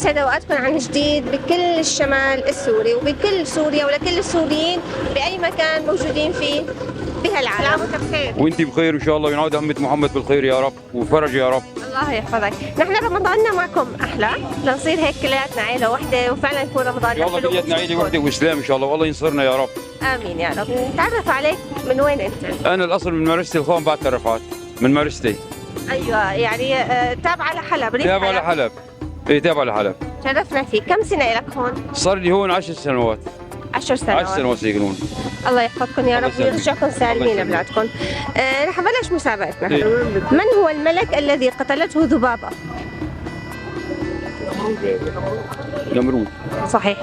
يسعد اوقاتكم عن جديد بكل الشمال السوري وبكل سوريا ولكل السوريين باي مكان موجودين فيه بهالعالم. بخير وانت بخير ان شاء الله، وينعاد أمة محمد بالخير يا رب وفرج يا رب. الله يحفظك. نحن رمضاننا معكم احلى لنصير هيك كلياتنا عيله واحده وفعلا يكون رمضان ان شاء الله كلياتنا عيله واحده واسلام ان شاء الله، والله ينصرنا يا رب. امين يا رب. تعرف عليك من وين انت؟ انا الاصل من مرستي الخوان بعد ترفات من مرستي. ايوه يعني تابعه لحلب. تابع لحلب. ايه تابع لحلب. شرفنا فيك. كم سنه لك هون؟ صار لي هون 10 سنوات. 10 سنوات. 10 سنوات يقولون. الله يحفظكم يا رب ويرجعكم سالمين لبلادكم. رح نبلش مسابقتنا. من هو الملك الذي قتلته ذبابة؟ نمرود. صحيح.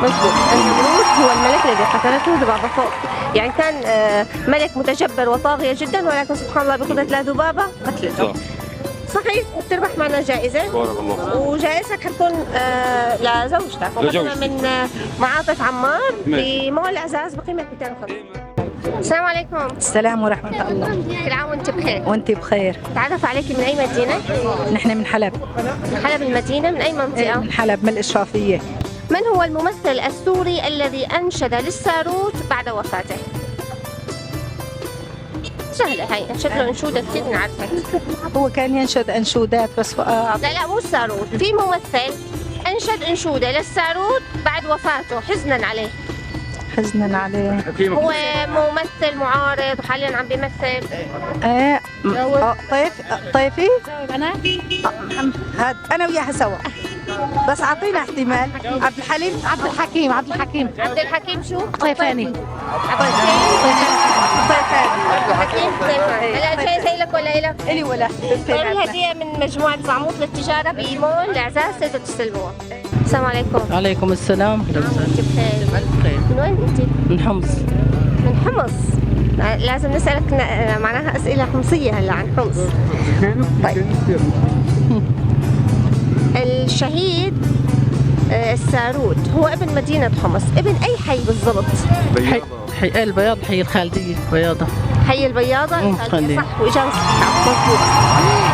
مظبوط. النمرود هو الملك الذي قتلته ذبابة فوق. يعني كان ملك متجبر وطاغية جدا، ولكن سبحان الله بقدرة لا ذبابة قتلته. صحيح. بتربح معنا جائزة. بارك الله. وجائزتك حتكون لزوجتك. لزوجتي. من معاطف عمار بمول عزاز بقيمة 250. السلام عليكم. السلام ورحمة الله. كل عام وانت بخير. وانت بخير. تعرف عليك من اي مدينة؟ نحن من حلب. من حلب المدينة. من اي منطقة؟ من حلب من الإشرافية. من هو الممثل السوري الذي أنشد للساروت بعد وفاته؟ سهلة هاي، أنشد له أنشودة كثير بنعرفها. هو كان ينشد أنشودات بس لا مو الساروت، في ممثل أنشد أنشودة للساروت بعد وفاته حزنا عليه. حزنا عليه. هو ممثل معارض وحاليا عم بيمثل. طيفي أنا هاد أنا وياها سوا، بس أعطينا احتمال. عبد الحليم. عبد الحكيم شو؟ طيفاني. هلا الجايزة لك ولا إلك؟ إلي ولا الهدية من مجموعة زعموط للتجارة بمول العزاز تقدروا تستلموها. السلام عليكم. وعليكم السلام. انت بخير؟ من وين انت؟ من حمص. من حمص. لازم نسألك معناها أسئلة حمصية هلا عن حمص. طيب. الشهيد الساروت هو ابن مدينة حمص، ابن أي حي بالضبط؟ حي البياض، حي الخالدية بياضة. حي البياضة الخالدية. صح، وإجابة صحيحة. مضبوط.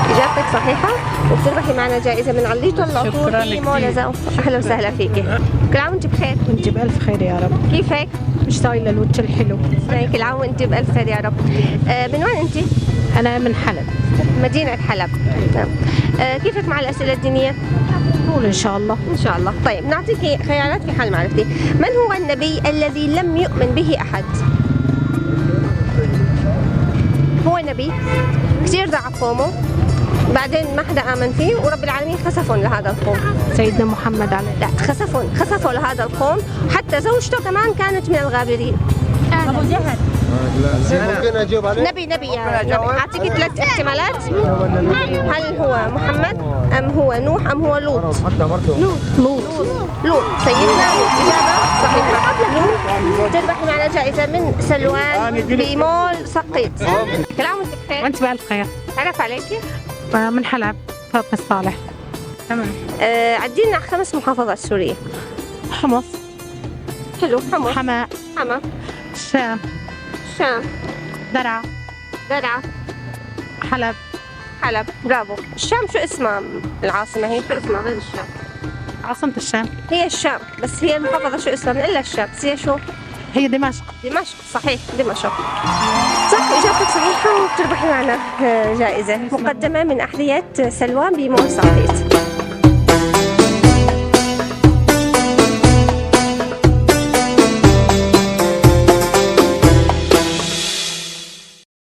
إجابتك صحيحة وبتربحي معنا جائزة من عليتو العطور في مولزة. أهلا وسهلا فيكي. كل عام وأنت بخير. وانت بألف خير يا رب. كيفك؟ مشتاقة للوجه الحلو. كل عام وأنت بألف خير يا رب. من وين أنت؟ أنا من حلب. مدينة حلب. كيفك مع الأسئلة الدينية؟ قول إن شاء الله. إن شاء الله. طيب نعطيك خيارات في حال معرفتي. من هو النبي الذي لم يؤمن به أحد؟ هو نبي كثير دعا قومه، بعدين ما حدا آمن فيه ورب العالمين خسفهم لهذا القوم. سيدنا محمد عليه. لا خسفوا لهذا القوم، حتى زوجته كمان كانت من الغابرين. أبو جهل. ممكن اجاوب عليه؟ نبي يا نبي. اعطيك 3 احتمالات. هل هو محمد ام هو نوح ام هو لوط؟ لوط. سيدنا لوط. اجابه صحيحه. لوط. تربحي معنا جائزه من سلوان بمول سقيط. كل عام وانت بخير. وانت بألف خير. تعرف عليكي؟ من حلب. فاطمة الصالح. تمام. عدينا 5 محافظات سوريه. حمص. حلو. حمص. حماة. حما. شام. درعا. حلب. برافو. الشام شو اسمها العاصمة؟ هي شو اسمها غير الشام؟ عاصمة الشام هي الشام، بس هي المحافظة شو اسمها؟ من إلا الشام، بس هي شو؟ هي دمشق. صحيح دمشق. صح، إجابتك صحيحة وبتربحي معنا جائزة مقدمة من أحذية سلوان بمول سقيط.